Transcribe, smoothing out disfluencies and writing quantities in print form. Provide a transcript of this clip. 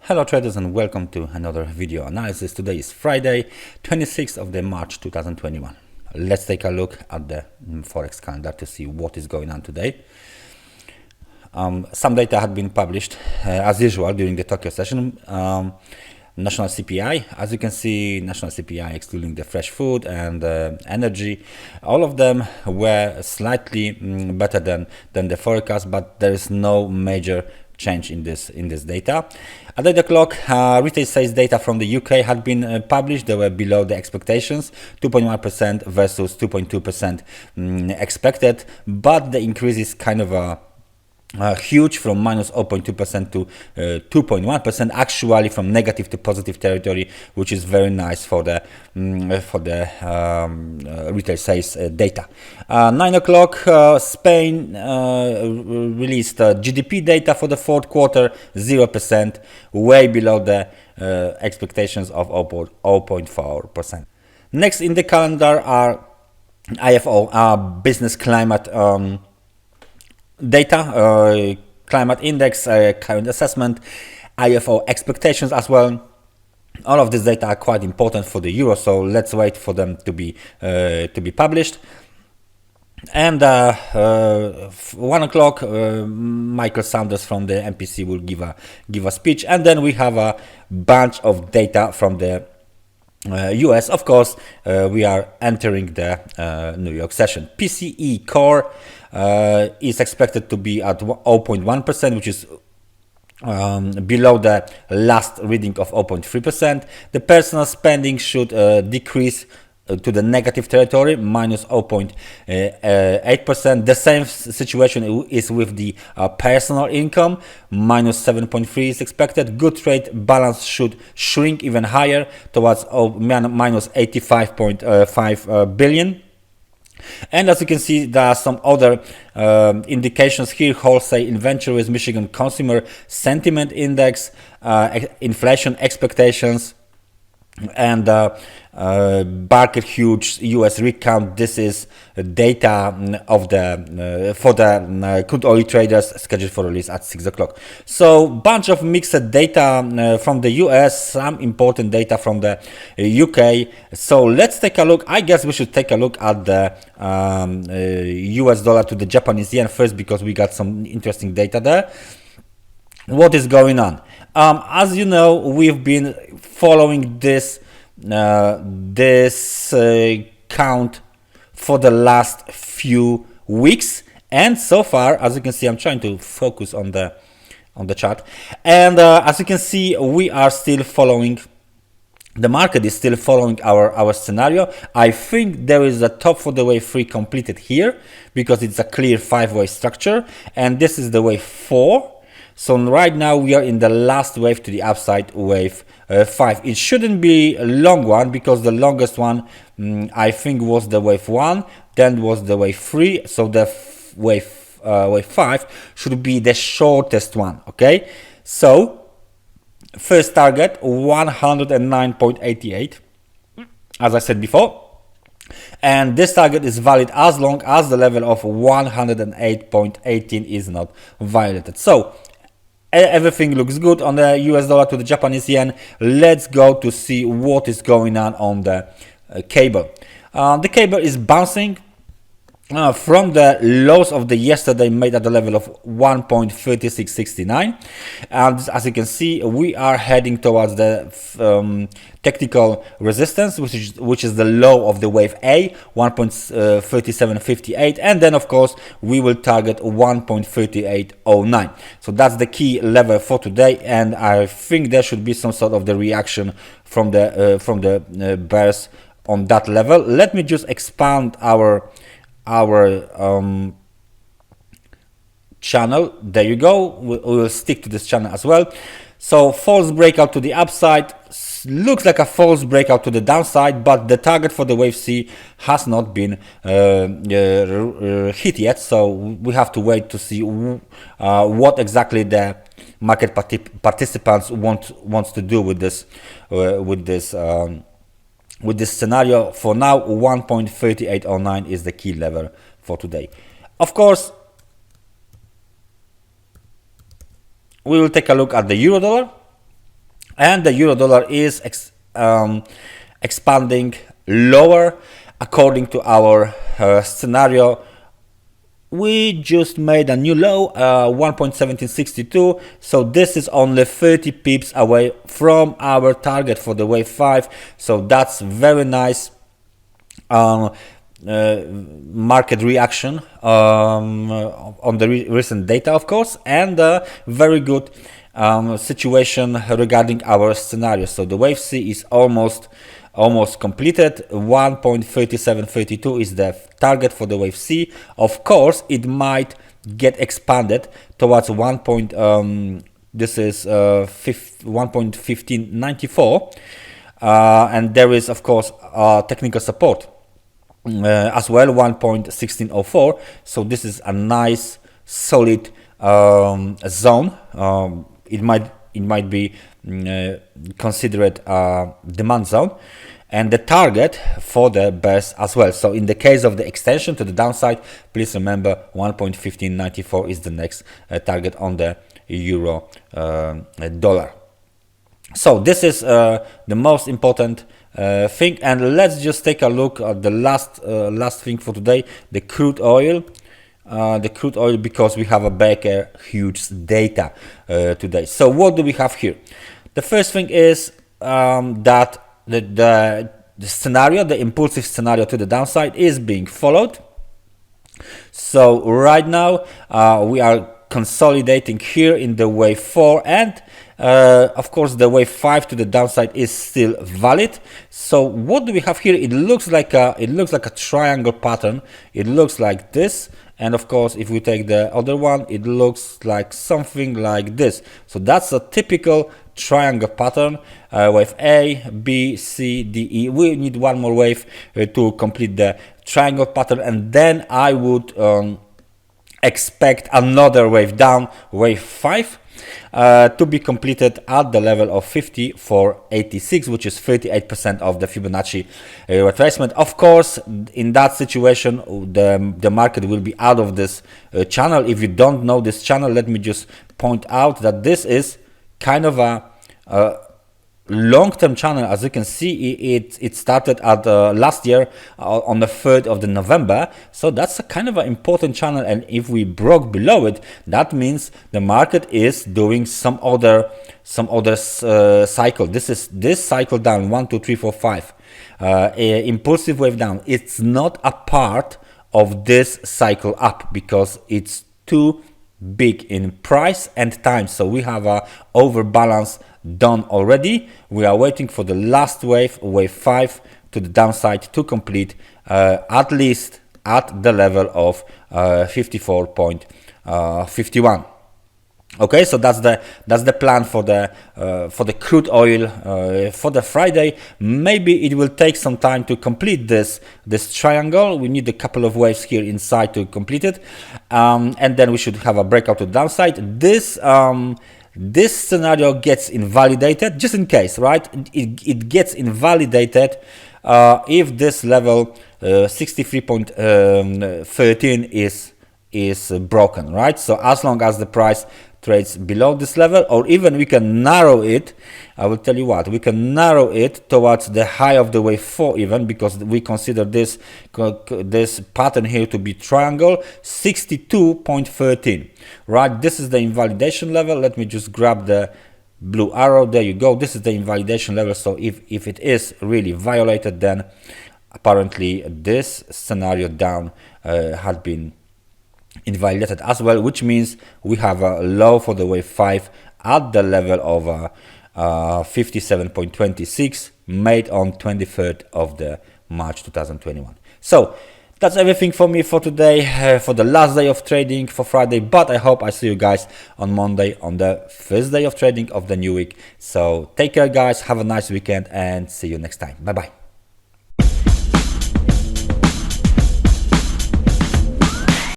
Hello traders and welcome to another video analysis. Today is Friday, 26th of March 2021. Let's take a look at the Forex calendar to see what is going on today. Some data had been published as usual during the Tokyo session. National CPI, as you can see, national CPI excluding the fresh food and energy, all of them were slightly better than the forecast, but there is no major change in this data. At 8 o'clock, retail sales data from the UK had been published. They were below the expectations, 2.1% versus 2.2% expected, but the increase is kind of huge, from minus 0.2% to 2.1%, actually from negative to positive territory, which is very nice for the retail sales data. 9 o'clock, Spain released GDP data for the fourth quarter, 0%, way below the expectations of 0.4%. Next in the calendar are IFO, business climate data, climate index, current assessment, IFO expectations as well. All of this data are quite important for the euro, so let's wait for them to be published. And 1 o'clock, Michael Sanders from the MPC will give a speech, and then we have a bunch of data from the US. Of course, we are entering the New York session. PCE core is expected to be at 0.1%, which is below the last reading of 0.3%. The personal spending should decrease to the negative territory, minus 0.8%. The same situation is with the personal income, minus 7.3 is expected. Good trade balance should shrink even higher towards minus 85.5 billion. And as you can see, there are some other indications here: wholesale inventories, Michigan Consumer Sentiment Index, inflation expectations, and Barker Hughes US rig count. This is data of the for the crude oil traders, scheduled for release at 6 o'clock. So bunch of mixed data from the US, some important data from the UK. So let's take a look. I guess we should take a look at the US dollar to the Japanese yen first, because we got some interesting data there. What is going on? As you know, we've been following this count for the last few weeks, and so far, as you can see, I'm trying to focus on the chart, and as you can see, we are still following. The market is still following our scenario. I think there is a top for the wave 3 completed here, because it's a clear 5-way structure, and this is the wave 4. So right now we are in the last wave to the upside, wave 5. It shouldn't be a long one, because the longest one I think was the wave 1, then was the wave 3. So the wave 5 should be the shortest one. Okay, so first target 109.88, as I said before. And this target is valid as long as the level of 108.18 is not violated. So everything looks good on the US dollar to the Japanese yen. Let's go to see what is going on the cable. The cable is bouncing from the lows of the yesterday, made at the level of 1.3669, and as you can see, we are heading towards the technical resistance, which is the low of the wave A, 1.3758, and then of course we will target 1.3809. So that's the key level for today, and I think there should be some sort of the reaction from the bears on that level. Let me just expand our channel. There you go. We will stick to this channel as well. So false breakout to the upside, looks like a false breakout to the downside, but the target for the wave C has not been hit yet. So we have to wait to see what exactly the market participants wants to do with this scenario. For now, 1.3809 is the key level for today. Of course, we will take a look at the euro dollar. and the euro dollar is expanding lower according to our scenario. We just made a new low, 1.1762, so this is only 30 pips away from our target for the wave 5, so that's very nice market reaction on the recent data, of course, and very good situation regarding our scenario. So the wave C is almost completed. 1.3732 is the target for the wave C. Of course, it might get expanded towards this is 1.1594, and there is, of course, technical support as well, 1.1604. So this is a nice solid zone. It might be considered a demand zone, and the target for the bears as well. So in the case of the extension to the downside, please remember 1.1594 is the next target on the euro dollar. So this is the most important thing, and let's just take a look at the last thing for today, the crude oil. Because we have a Baker Hughes data today. So what do we have here? The first thing is that the scenario, the impulsive scenario to the downside, is being followed. So right now we are consolidating here in the wave 4, and of course the wave 5 to the downside is still valid. So what do we have here? It looks like a triangle pattern. It looks like this, and of course if we take the other one, it looks like something like this. So that's a typical triangle pattern. Wave A, B, C, D, E. We need one more wave to complete the triangle pattern, and then I would expect another wave down, wave 5, to be completed at the level of 54.86, which is 38% of the Fibonacci retracement. Of course, in that situation, the market will be out of this channel. If you don't know this channel, let me just point out that this is kind of a long-term channel. As you can see, it started at last year on the 3rd of November, so that's a kind of an important channel, and if we broke below it, that means the market is doing some other cycle. This cycle down, 1 2 3 4 5, impulsive wave down. It's not a part of this cycle up because it's too big in price and time. So we have a overbalance done already. We are waiting for the last wave, wave 5 to the downside, to complete at least at the level of 54.51. Okay, so that's the plan for the crude oil for the Friday. Maybe it will take some time to complete this triangle. We need a couple of waves here inside to complete it, and then we should have a breakout to the downside. This scenario gets invalidated, just in case, right? It gets invalidated if this level 63.13 is broken, right? So as long as the price trades below this level, or even we can narrow it, I will tell you what, we can narrow it towards the high of the wave 4 even, because we consider this pattern here to be triangle, 62.13, right? This is the invalidation level. Let me just grab the blue arrow. There you go. This is the invalidation level. So if it is really violated, then apparently this scenario down had been invalidated as well, which means we have a low for the wave 5 at the level of 57.26 made on 23rd of the March 2021. So that's everything for me for today, for the last day of trading for Friday, but I hope I see you guys on Monday on the first day of trading of the new week. So take care guys, have a nice weekend, and see you next time. Bye bye.